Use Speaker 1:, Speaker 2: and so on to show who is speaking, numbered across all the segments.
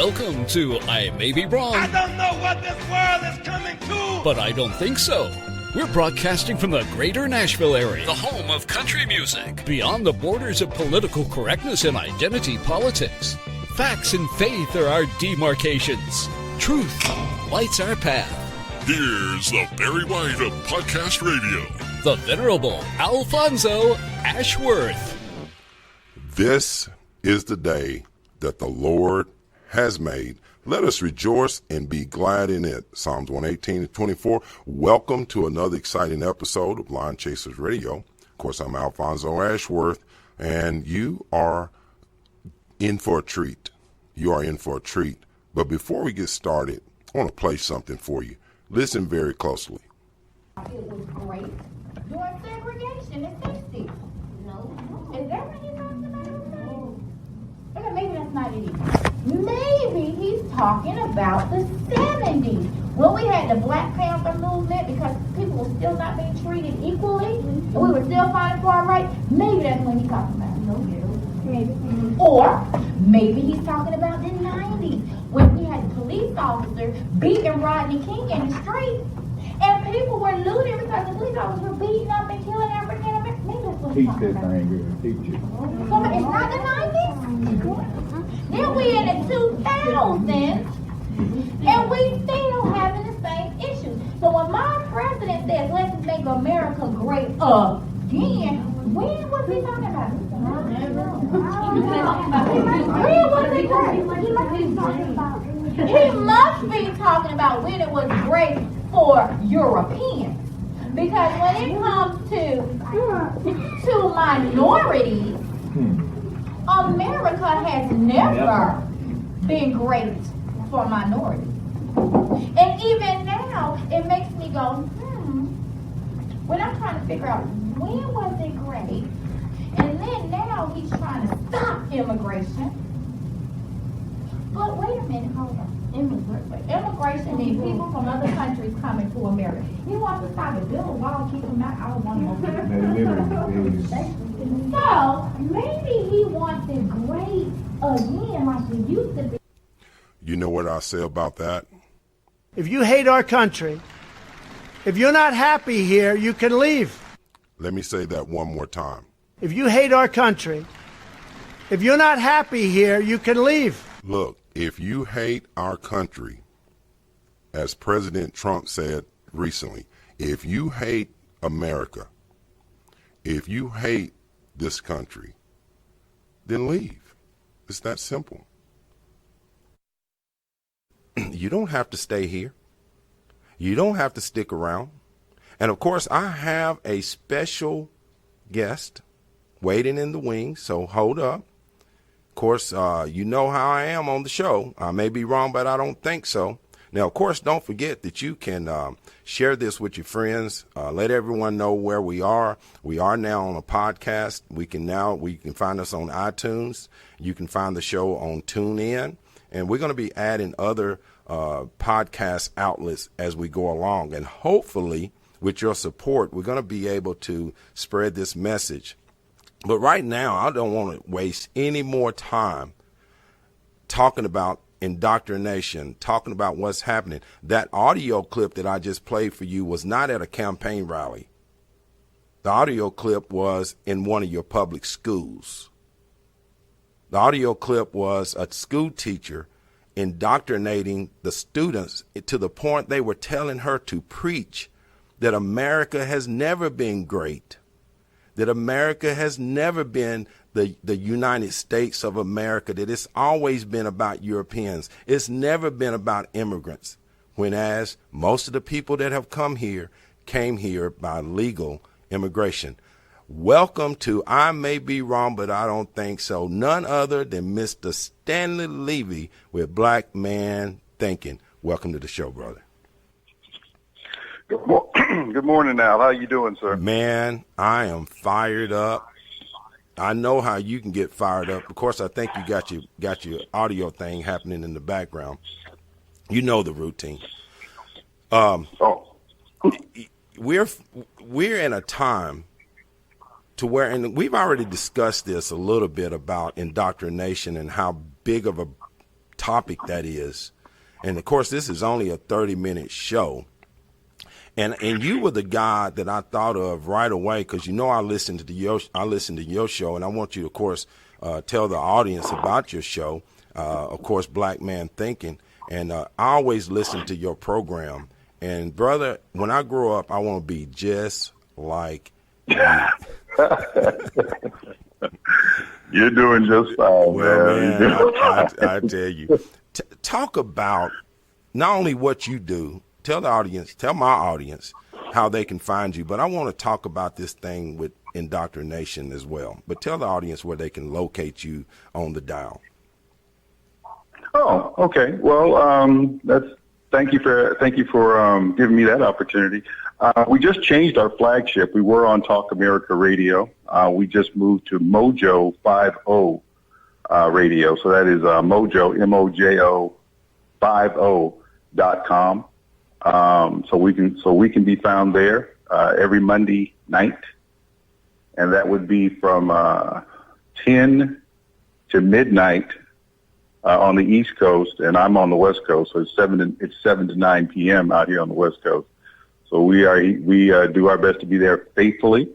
Speaker 1: Welcome to I May Be Wrong.
Speaker 2: I don't know what this world is coming to.
Speaker 1: But I don't think so. We're broadcasting from the greater Nashville area, the home of country music, beyond the borders of political correctness and identity politics. Facts and faith are our demarcations. Truth lights our path.
Speaker 3: Here's the Barry White of Podcast Radio,
Speaker 1: the Venerable Alfonso Ashworth.
Speaker 3: This is the day that the Lord has made. Let us rejoice and be glad in it. Psalms 118-24. Welcome to another exciting episode of Lion Chasers Radio. Of course, I'm Alfonso Ashworth, and you are in for a treat. You are in for a treat. But before we get started, I want to play something for you. Listen very closely.
Speaker 4: It was great during segregation in 60s. No. Is that what he's talking about? Okay, maybe that's not it either. Maybe he's talking about the 70s, when we had the Black Panther movement, because people were still not being treated equally, and we were still fighting for our rights. Maybe that's what he's talking about. No, maybe. Or maybe he's talking about the 90s, when we had police officers beating Rodney King in the street, and people were looting because the police officers were beating up and killing African Americans. Maybe that's what he's talking about. So it's not the 90s? Then we in the 2000s, and we still having the same issues. So when my president says, let's make America great again, when was he talking about it? When was he great? He must be talking about when it was great for Europeans. Because when it comes to minorities, America has never been great for minorities. And even now, it makes me go, when I'm trying to figure out when was it great, and then now he's trying to stop immigration. But wait a minute, hold on. Immigration means people from other countries coming to America. He wants to stop it. Build a wall, keep them out. I don't want to. So maybe he wants it great again, like it used to be.
Speaker 3: You know what I say about that?
Speaker 5: If you hate our country, if you're not happy here, you can leave.
Speaker 3: Let me say that one more time.
Speaker 5: If you hate our country, if you're not happy here, you can leave.
Speaker 3: Look, if you hate our country, as President Trump said recently, if you hate America, if you hate this country, then leave. It's that simple. You don't have to stay here. You don't have to stick around. And of course, I have a special guest waiting in the wings, so hold up. Of course, you know how I am on the show. I may be wrong, but I don't think so. Now, of course, don't forget that you can share this with your friends. Let everyone know where we are. We are now on a podcast. We can find us on iTunes. You can find the show on TuneIn. And we're going to be adding other podcast outlets as we go along. And hopefully, with your support, we're going to be able to spread this message. But right now, I don't want to waste any more time talking about indoctrination, talking about what's happening. That audio clip that I just played for you was not at a campaign rally. The audio clip was in one of your public schools. The audio clip was a school teacher indoctrinating the students to the point they were telling her to preach that America has never been great. That America has never been the United States of America, that it's always been about Europeans. It's never been about immigrants, whereas most of the people that have come here came here by legal immigration. Welcome to I May Be Wrong, but I Don't Think So. None other than Mr. Stanley Levy with BlackManThinkin. Welcome to the show, brother.
Speaker 6: Good morning, Al. How you doing, sir?
Speaker 3: Man, I am fired up. I know how you can get fired up. Of course, I think you got your audio thing happening in the background. You know the routine. We're in a time to where, and we've already discussed this a little bit about indoctrination and how big of a topic that is. And of course, this is only a 30-minute show. And you were the guy that I thought of right away, because I listened to your show, and I want you to, of course, tell the audience about your show. Of course, Black Man Thinking, and I always listen to your program. And brother, when I grow up, I want to be just like you.
Speaker 6: You're doing just fine,
Speaker 3: man. I tell you, talk about not only what you do. Tell the audience, tell my audience how they can find you. But I want to talk about this thing with indoctrination as well. But tell the audience where they can locate you on the dial.
Speaker 6: Oh, okay. Well, thank you for giving me that opportunity. We just changed our flagship. We were on Talk America Radio. We just moved to Mojo 50 Radio. So that is Mojo, MOJO 50.com. So we can be found there every Monday night, and that would be from 10 to midnight on the East Coast, and I'm on the West Coast, so it's 7 to 9 p.m. out here on the West Coast. So we do our best to be there faithfully,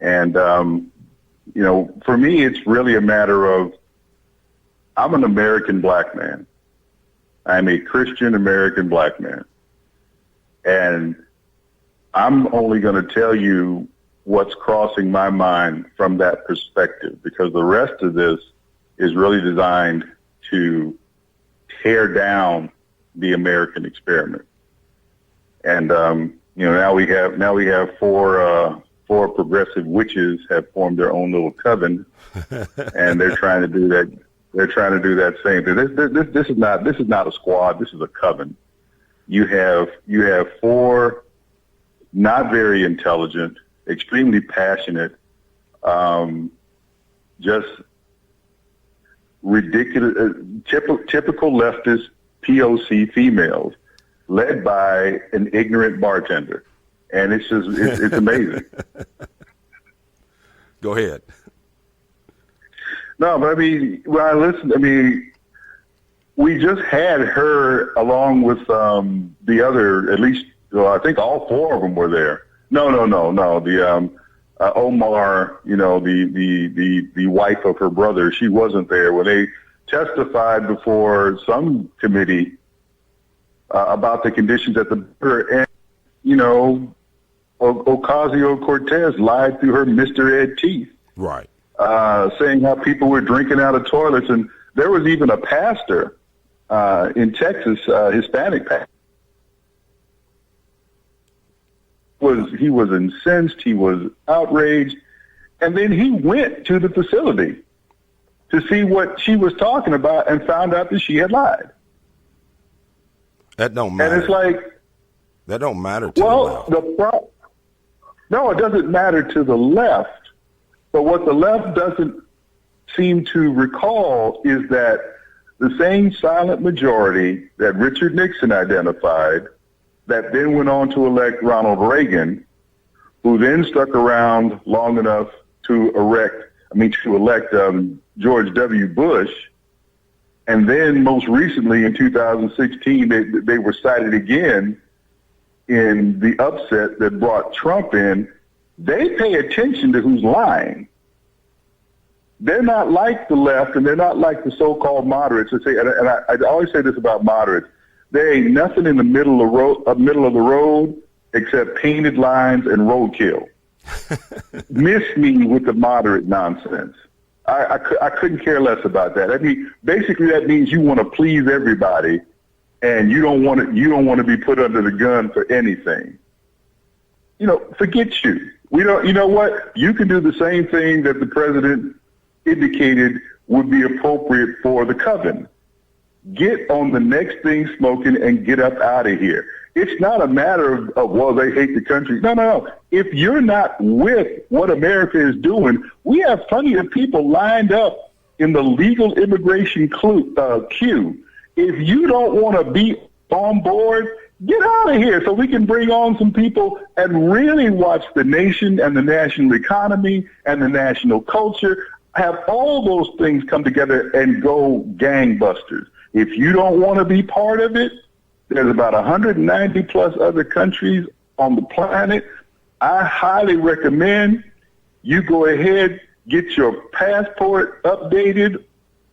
Speaker 6: and for me, it's really a matter of I'm an American black man. I'm a Christian American black man. And I'm only going to tell you what's crossing my mind from that perspective, because the rest of this is really designed to tear down the American experiment. And, now we have four progressive witches have formed their own little coven, and they're trying to do that. They're trying to do that same thing. This is not a squad. This is a coven. You have four not very intelligent, extremely passionate, just ridiculous, typical leftist POC females, led by an ignorant bartender, and it's amazing.
Speaker 3: Go ahead.
Speaker 6: No, but when I listened, we just had her along with the other, at least, I think all four of them were there. No. The Omar, the wife of her brother, she wasn't there when they testified before some committee about the conditions at the border. And, Ocasio-Cortez lied through her Mr. Ed teeth.
Speaker 3: Right.
Speaker 6: Saying how people were drinking out of toilets. And there was even a pastor in Texas, Hispanic pastor. He was incensed. He was outraged. And then he went to the facility to see what she was talking about and found out that she had lied.
Speaker 3: That don't matter.
Speaker 6: And it's like,
Speaker 3: that don't matter to the left.
Speaker 6: No, it doesn't matter to the left. But what the left doesn't seem to recall is that the same silent majority that Richard Nixon identified, that then went on to elect Ronald Reagan, who then stuck around long enough to elect George W. Bush, and then most recently in 2016, they were cited again in the upset that brought Trump in. They pay attention to who's lying. They're not like the left, and they're not like the so-called moderates. I always say this about moderates: there ain't nothing in the middle of the road except painted lines and roadkill. Miss me with the moderate nonsense. I couldn't care less about that. Basically that means you want to please everybody, and you don't want to be put under the gun for anything. Forget you. You know what? You can do the same thing that the president indicated would be appropriate for the coven. Get on the next thing smoking and get up out of here. It's not a matter of well, they hate the country. No. If you're not with what America is doing, we have plenty of people lined up in the legal immigration queue. If you don't want to be on board, get out of here so we can bring on some people and really watch the nation and the national economy and the national culture. have all those things come together and go gangbusters. If you don't want to be part of it, there's about 190 plus other countries on the planet. I highly recommend you go ahead, get your passport updated,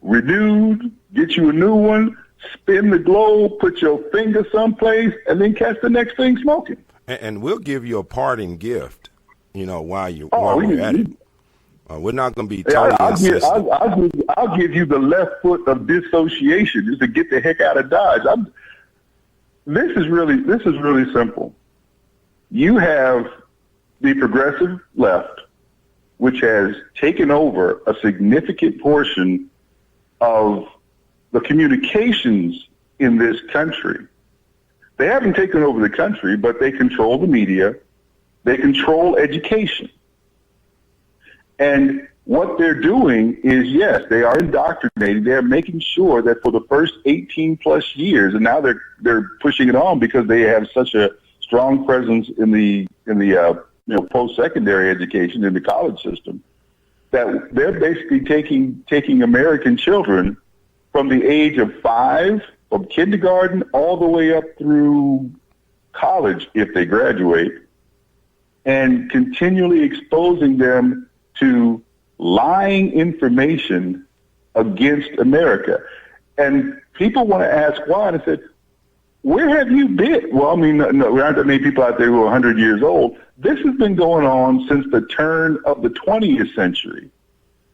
Speaker 6: renewed, get you a new one, spin the globe, put your finger someplace, and then catch the next thing smoking.
Speaker 3: And we'll give you a parting gift, while we're at it. We're not going to be totally insistent.
Speaker 6: I'll give you the left foot of dissociation just to get the heck out of Dodge. This is really simple. You have the progressive left, which has taken over a significant portion of the communications in this country. They haven't taken over the country, but they control the media. They control education. And what they're doing is, yes, they are indoctrinating. They're making sure that for the first 18 plus years, and now they're pushing it on because they have such a strong presence in the post-secondary education in the college system, that they're basically taking American children from the age of 5, from kindergarten all the way up through college if they graduate, and continually exposing them to lying information against America. And people want to ask why, and I said, where have you been? Well, I mean, no, there aren't that many people out there who are 100 years old. This has been going on since the turn of the 20th century.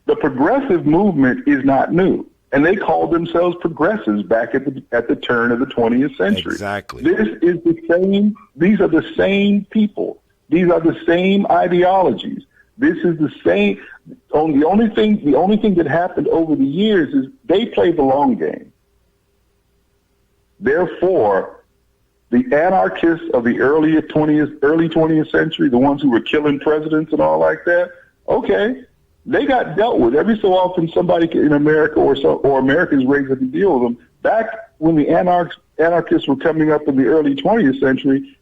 Speaker 6: The progressive movement is not new, and they called themselves progressives back at the turn of the 20th century.
Speaker 3: Exactly.
Speaker 6: This is the same. These are the same people. These are the same ideologies. This is the same. The only thing that happened over the years is they play the long game. Therefore, the anarchists of the early 20th century, the ones who were killing presidents and all like that, okay, they got dealt with. Every so often, somebody in America or Americans raised up to deal with them. Back when the anarchists were coming up in the early 20th century,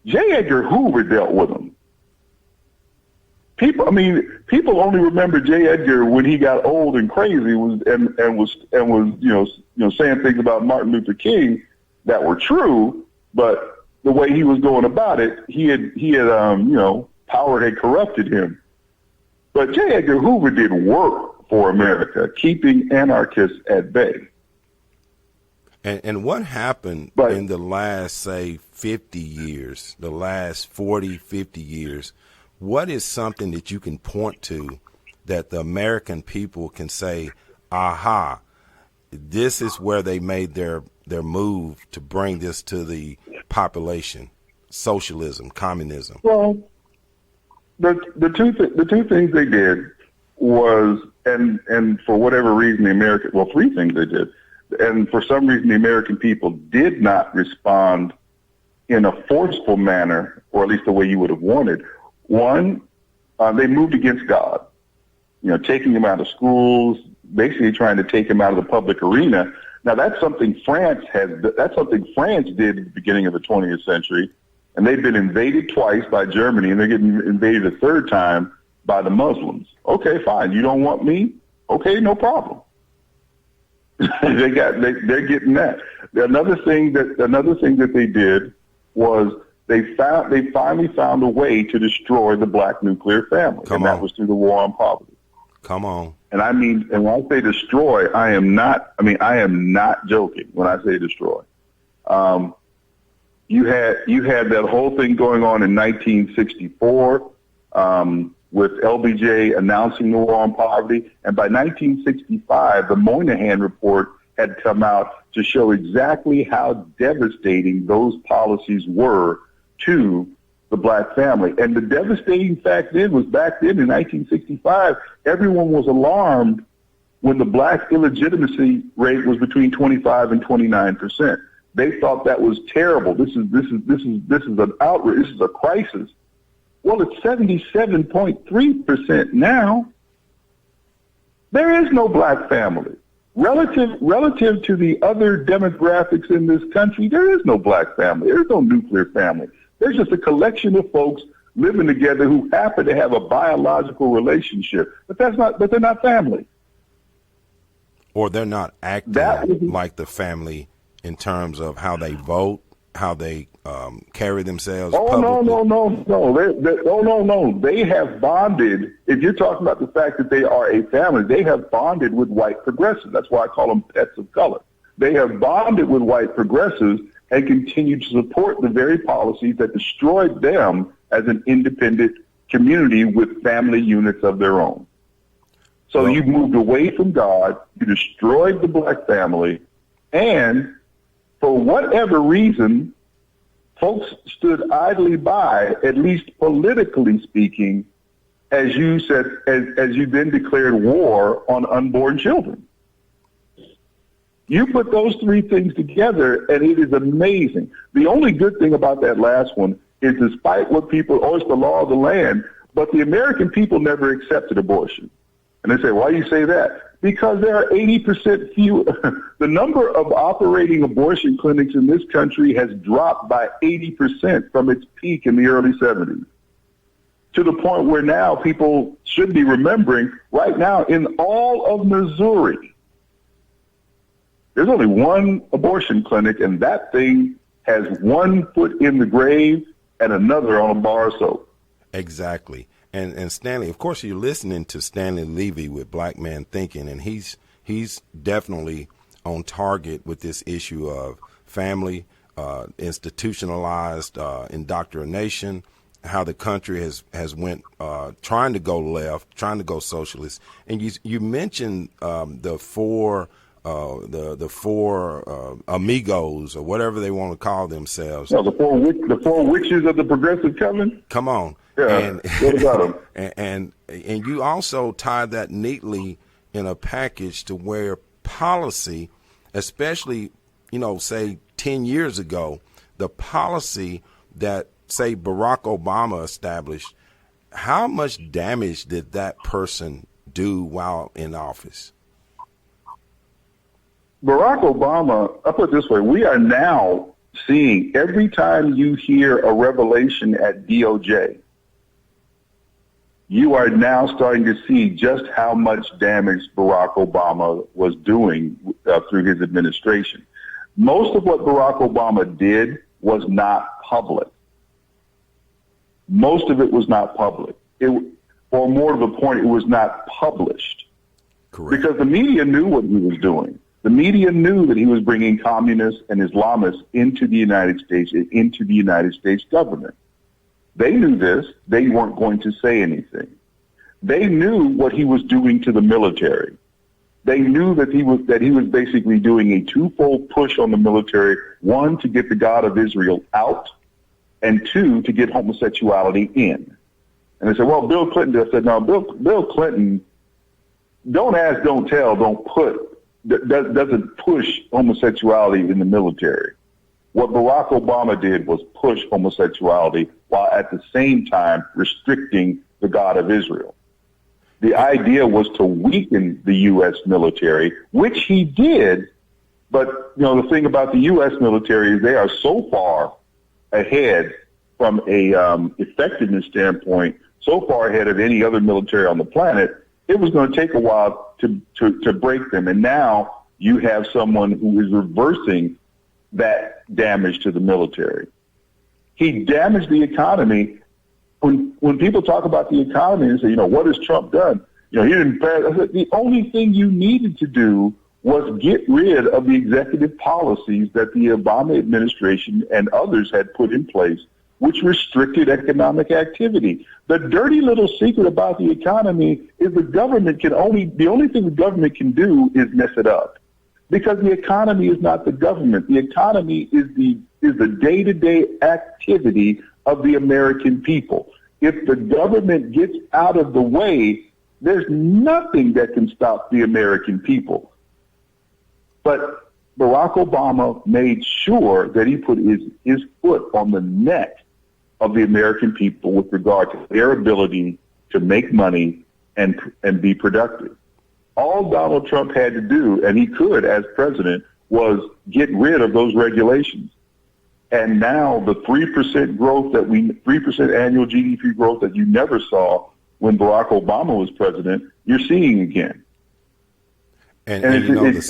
Speaker 6: J. Edgar Hoover dealt with them. People only remember J. Edgar when he got old and crazy and was saying things about Martin Luther King that were true, but the way he was going about it, he had power had corrupted him. But J. Edgar Hoover did work for America, keeping anarchists at bay.
Speaker 3: And what happened in the last, say, 50 years, the last 40, 50 years? What is something that you can point to that the American people can say, aha, this is where they made their move to bring this to the population, socialism, communism? Well,
Speaker 6: the two things they did was, and for whatever reason, three things they did. And for some reason, the American people did not respond in a forceful manner, or at least the way you would have wanted. One, they moved against God, taking him out of schools, basically trying to take him out of the public arena. Now, that's something France did at the beginning of the 20th century, and they've been invaded twice by Germany, and they're getting invaded a third time by the Muslims. Okay, fine. You don't want me? Okay, no problem. They're getting that. Another thing that they did was they finally found a way to destroy the black nuclear family, that was through the war on poverty.
Speaker 3: Come on.
Speaker 6: And when I say destroy, I am not joking when I say destroy. You had that whole thing going on in 1964 with LBJ announcing the war on poverty, and by 1965, the Moynihan Report had come out to show exactly how devastating those policies were to the black family. And the devastating fact was back then in 1965, everyone was alarmed when the black illegitimacy rate was between 25 and 29%. They thought that was terrible. This is an outrage. This is a crisis. Well, it's 77.3% now. There is no black family. Relative to the other demographics in this country, there is no black family. There's no nuclear family. There's just a collection of folks living together who happen to have a biological relationship, but they're not family.
Speaker 3: Or they're not acting like the family in terms of how they vote, how they carry themselves.
Speaker 6: No. They have bonded. If you're talking about the fact that they are a family, they have bonded with white progressives. That's why I call them pets of color. They have bonded with white progressives and continue to support the very policies that destroyed them as an independent community with family units of their own. So you moved away from God, you destroyed the black family, and for whatever reason, folks stood idly by, at least politically speaking, as you said, as you then declared war on unborn children. You put those three things together, and it is amazing. The only good thing about that last one is despite what people, it's the law of the land, but the American people never accepted abortion. And they say, why do you say that? Because there are 80% fewer. The number of operating abortion clinics in this country has dropped by 80% from its peak in the early 70s. To the point where now people should be remembering, right now in all of Missouri, there's only one abortion clinic, and that thing has one foot in the grave and another on a bar of soap.
Speaker 3: Exactly. And Stanley, of course, you're listening to Stanley Levy with Black Man Thinking, and he's definitely on target with this issue of family, institutionalized indoctrination, how the country has went trying to go left, trying to go socialist. And you mentioned the four amigos, or whatever they want to call themselves.
Speaker 6: No, the four witches of the Progressive Covenant.
Speaker 3: Come on.
Speaker 6: Yeah.
Speaker 3: And,
Speaker 6: what about them?
Speaker 3: And you also tie that neatly in a package to where policy, especially, say 10 years ago, the policy that, say, Barack Obama established, how much damage did that person do while in office?
Speaker 6: Barack Obama, I'll put it this way, we are now seeing, every time you hear a revelation at DOJ, you are now starting to see just how much damage Barack Obama was doing through his administration. Most of what Barack Obama did was not public. Most of it was not public. Or more to the point, it was not published.
Speaker 3: Correct.
Speaker 6: Because the media knew what he was doing. The media knew that he was bringing communists and Islamists into the United States and into the United States government. They knew this. They weren't going to say anything. They knew what he was doing to the military. They knew that he was basically doing a twofold push on the military: one, to get the God of Israel out, and two, to get homosexuality in. And they said, well, Bill Clinton said, no, Bill Clinton, don't ask, don't tell, doesn't push homosexuality in the military. What Barack Obama did was push homosexuality while at the same time restricting the God of Israel. The idea was to weaken the U.S. military, which he did. But, the thing about the U.S. military is they are so far ahead from a effectiveness standpoint, so far ahead of any other military on the planet, it was going to take a while to break them. And now you have someone who is reversing that damage to the military. He damaged the economy. When people talk about the economy and say, what has Trump done? He didn't pass. I said, the only thing you needed to do was get rid of the executive policies that the Obama administration and others had put in place, which restricted economic activity. The dirty little secret about the economy is the only thing the government can do is mess it up. Because the economy is not the government. The economy is the day-to-day activity of the American people. If the government gets out of the way, there's nothing that can stop the American people. But Barack Obama made sure that he put his foot on the neck of the American people with regard to their ability to make money and be productive. All Donald Trump had to do, and he could as president, was get rid of those regulations. And now the 3% growth 3% annual GDP growth that you never saw when Barack Obama was president, you're seeing again.
Speaker 3: And the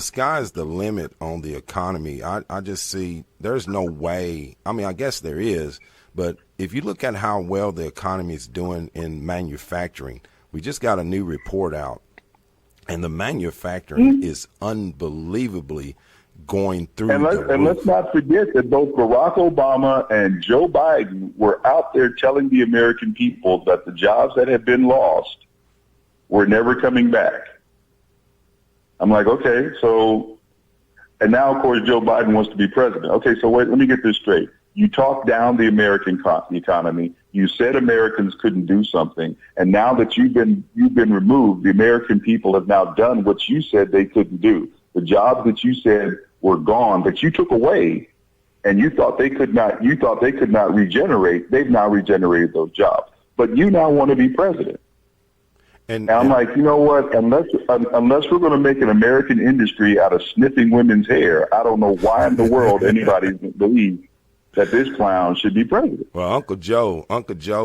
Speaker 3: sky's the limit on the economy. I just see there's no way. I mean, I guess there is, but if you look at how well the economy is doing in manufacturing, we just got a new report out, and the manufacturing is unbelievably going through.
Speaker 6: And let's not forget that both Barack Obama and Joe Biden were out there telling the American people that the jobs that had been lost were never coming back. I'm like, okay, so, and now, of course, Joe Biden wants to be president. Okay, so wait, let me get this straight. You talked down the American economy. You said Americans couldn't do something, and now that you've been removed, the American people have now done what you said they couldn't do. The jobs that you said were gone, that you took away, and you thought they could not regenerate. They've now regenerated those jobs, but you now want to be president. And I'm like, you know what? Unless we're going to make an American industry out of sniffing women's hair, I don't know why in the world anybody believes that this clown should be president.
Speaker 3: Well, Uncle Joe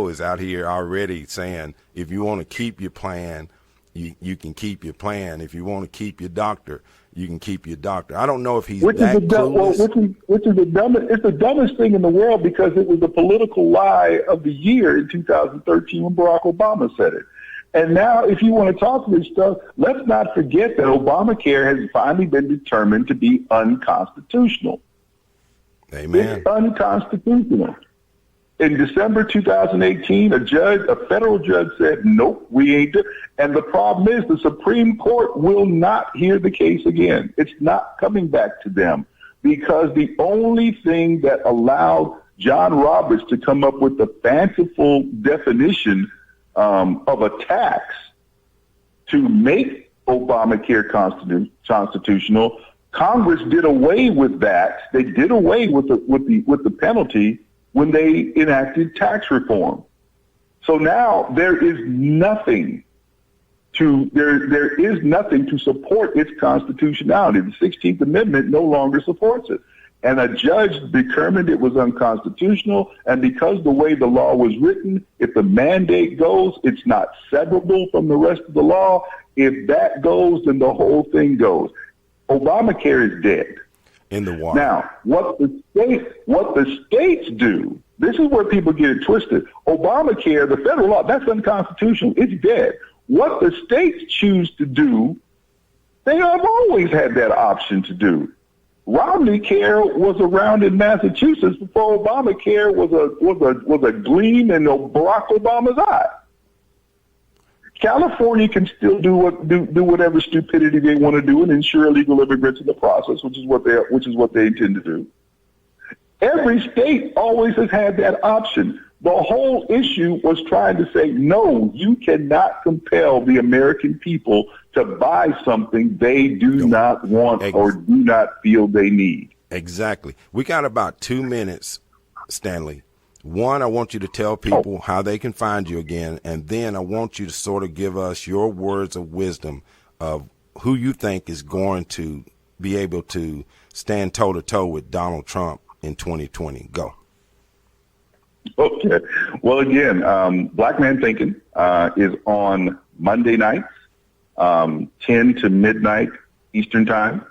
Speaker 3: is out here already saying, if you want to keep your plan, you can keep your plan. If you want to keep your doctor, you can keep your doctor. I don't know if he's
Speaker 6: which is the dumbest. It's the dumbest thing in the world, because it was the political lie of the year in 2013 when Barack Obama said it. And now, if you want to talk this stuff, let's not forget that Obamacare has finally been determined to be unconstitutional.
Speaker 3: Amen.
Speaker 6: It's unconstitutional. In December 2018, a federal judge said, nope, we ain't doing it. And the problem is the Supreme Court will not hear the case again. It's not coming back to them, because the only thing that allowed John Roberts to come up with the fanciful definition of a tax to make Obamacare constitutional, Congress did away with that. They did away with the penalty when they enacted tax reform. So now there is nothing to support its constitutionality. The 16th Amendment no longer supports it. And a judge determined it was unconstitutional, and because the way the law was written, if the mandate goes, it's not severable from the rest of the law. If that goes, then the whole thing goes. Obamacare is dead.
Speaker 3: In the water.
Speaker 6: Now, what the states do, this is where people get it twisted. Obamacare, the federal law, that's unconstitutional. It's dead. What the states choose to do, they have always had that option to do. Romney Care was around in Massachusetts before Obamacare was a gleam in Barack Obama's eye. California can still do whatever stupidity they want to do and ensure illegal immigrants in the process, which is what they intend to do. Every state always has had that option. The whole issue was trying to say, no, you cannot compel the American people to buy something they do not want or do not feel they need.
Speaker 3: Exactly. We got about 2 minutes, Stanley. One, I want you to tell people how they can find you again, and then I want you to sort of give us your words of wisdom of who you think is going to be able to stand toe-to-toe with Donald Trump in 2020. Go.
Speaker 6: Okay. Well, again, Black Man Thinking is on Monday nights, 10 to midnight Eastern Time,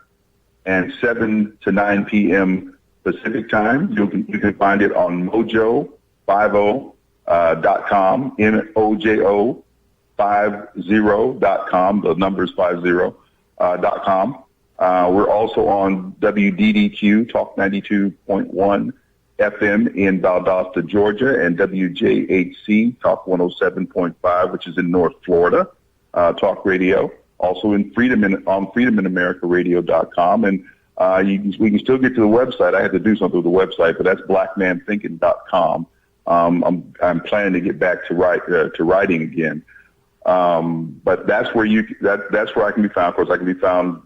Speaker 6: and 7 to 9 p.m. Pacific Time. You can find it on mojo50.com, mojo50.com. The number is 50.com. We're also on WDDQ, Talk 92.1 FM in Valdosta, Georgia, and WJHC, Talk 107.5, which is in North Florida, Talk Radio. Also in freedominamericaradio.com. And we can still get to the website. I had to do something with the website, but that's BlackManThinkin.com. I'm planning to get back to writing again. But that's where that's where I can be found. Of course, I can be found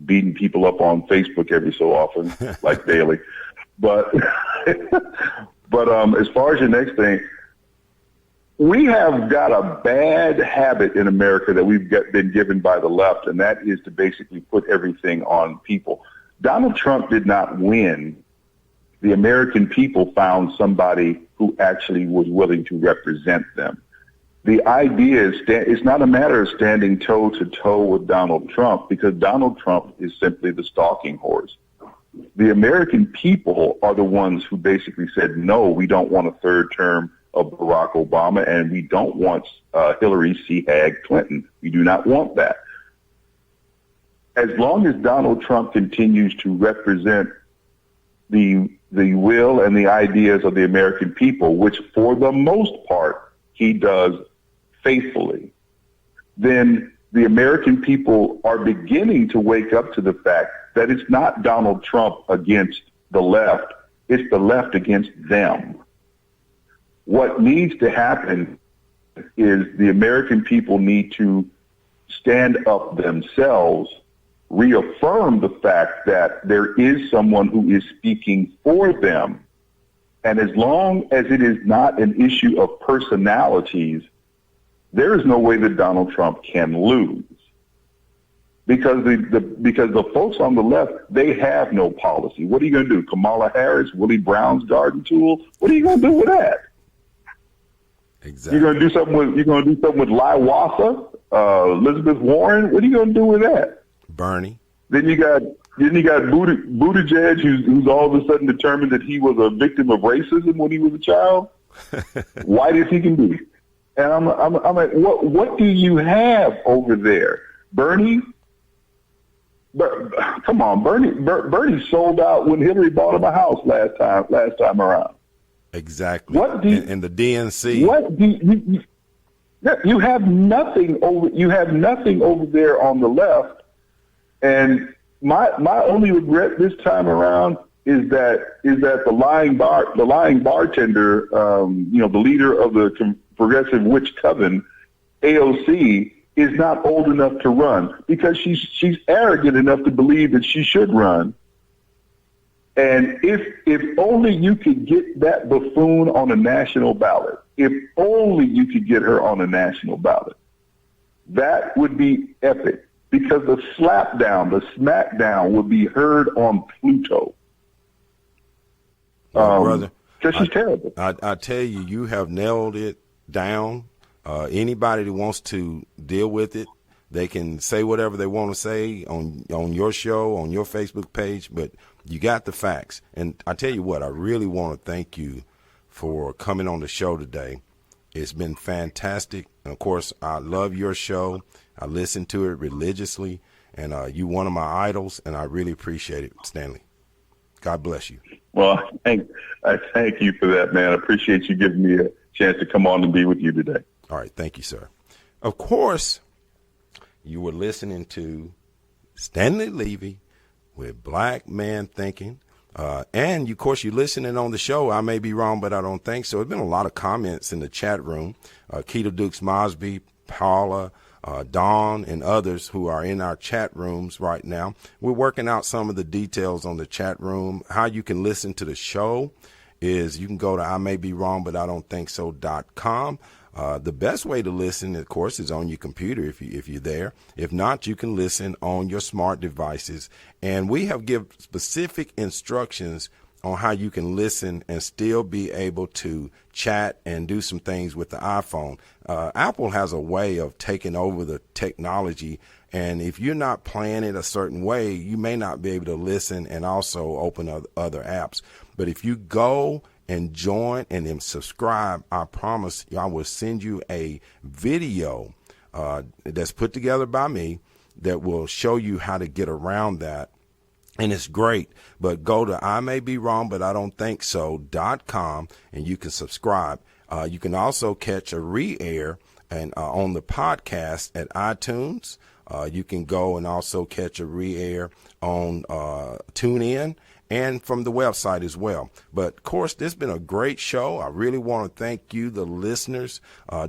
Speaker 6: beating people up on Facebook every so often, like daily. But as far as your next thing, we have got a bad habit in America that we've been given by the left, and that is to basically put everything on people. Donald Trump did not win. The American people found somebody who actually was willing to represent them. The idea is that it's not a matter of standing toe to toe with Donald Trump, because Donald Trump is simply the stalking horse. The American people are the ones who basically said, no, we don't want a third term of Barack Obama, and we don't want Hillary C. Hag Clinton. We do not want that. As long as Donald Trump continues to represent the will and the ideas of the American people, which for the most part he does faithfully, then the American people are beginning to wake up to the fact that it's not Donald Trump against the left, it's the left against them. What needs to happen is the American people need to stand up themselves, reaffirm the fact that there is someone who is speaking for them. And as long as it is not an issue of personalities, there is no way that Donald Trump can lose. Because the folks on the left, they have no policy. What are you going to do? Kamala Harris, Willie Brown's garden tool? What are you going to do with that?
Speaker 3: Exactly.
Speaker 6: You're going to do something with Liwasa, Elizabeth Warren? What are you going to do with that?
Speaker 3: Bernie.
Speaker 6: Then you got Buttigieg, who's all of a sudden determined that he was a victim of racism when he was a child. White as he can be. And I'm like, what do you have over there? Bernie? Come on, Bernie sold out when Hillary bought him a house last time around.
Speaker 3: Exactly. And the DNC.
Speaker 6: What do you have nothing over there on the left. And my only regret this time around is that the lying bartender, the leader of the Progressive Witch Coven, AOC, is not old enough to run, because she's arrogant enough to believe that she should run. And if only you could get that buffoon on a national ballot, if only you could get her on a national ballot, that would be epic, because the slapdown, the smackdown would be heard on Pluto.
Speaker 3: Brother,
Speaker 6: because she's terrible.
Speaker 3: I tell you, you have nailed it down. Anybody that wants to deal with it, they can say whatever they want to say on your show, on your Facebook page, but you got the facts. And I tell you what, I really want to thank you for coming on the show today. It's been fantastic. And of course, I love your show. I listen to it religiously, and you're one of my idols, and I really appreciate it, Stanley. God bless you.
Speaker 6: Well, I thank you for that, man. I appreciate you giving me a chance to come on and be with you today.
Speaker 3: All right. Thank you, sir. Of course, you were listening to Stanley Levy with Black Man Thinking. And, of course, you're listening on the show. I may be wrong, but I don't think so. There's been a lot of comments in the chat room. Keita Dukes Mosby, Paula, Dawn, and others who are in our chat rooms right now. We're working out some of the details on the chat room. How you can listen to the show is you can go to ImayBeWrongButIDon'tThinkSo.com. The best way to listen, of course, is on your computer if you're there. If not, you can listen on your smart devices. And we have given specific instructions on how you can listen and still be able to chat and do some things with the iPhone. Apple has a way of taking over the technology, and if you're not playing it a certain way, you may not be able to listen and also open other apps. But if you go and join and then subscribe, I promise you I will send you a video that's put together by me that will show you how to get around that. And it's great, but go to ImayBeWrongButIDon'tThinkSo.com and you can subscribe. You can also catch a re-air and on the podcast at iTunes. You can go and also catch a re-air on TuneIn and from the website as well. But, of course, this has been a great show. I really want to thank you, the listeners.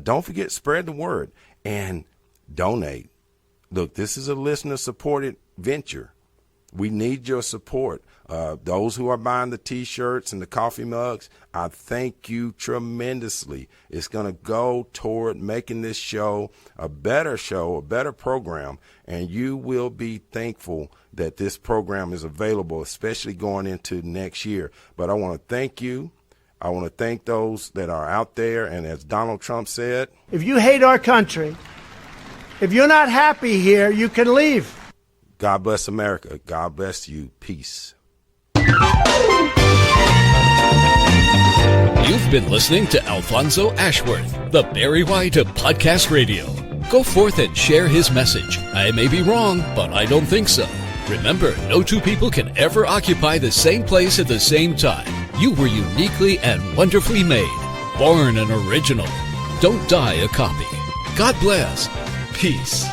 Speaker 3: Don't forget, spread the word and donate. Look, this is a listener-supported venture. We need your support. Those who are buying the T-shirts and the coffee mugs, I thank you tremendously. It's going to go toward making this show, a better program, and you will be thankful that this program is available, especially going into next year. But I want to thank you. I want to thank those that are out there, and as Donald Trump said,
Speaker 5: if you hate our country, if you're not happy here, you can leave.
Speaker 3: God bless America. God bless you. Peace.
Speaker 1: You've been listening to Alfonso Ashworth, the Barry White of Podcast Radio. Go forth and share his message. I may be wrong, but I don't think so. Remember, no two people can ever occupy the same place at the same time. You were uniquely and wonderfully made. Born an original. Don't die a copy. God bless. Peace.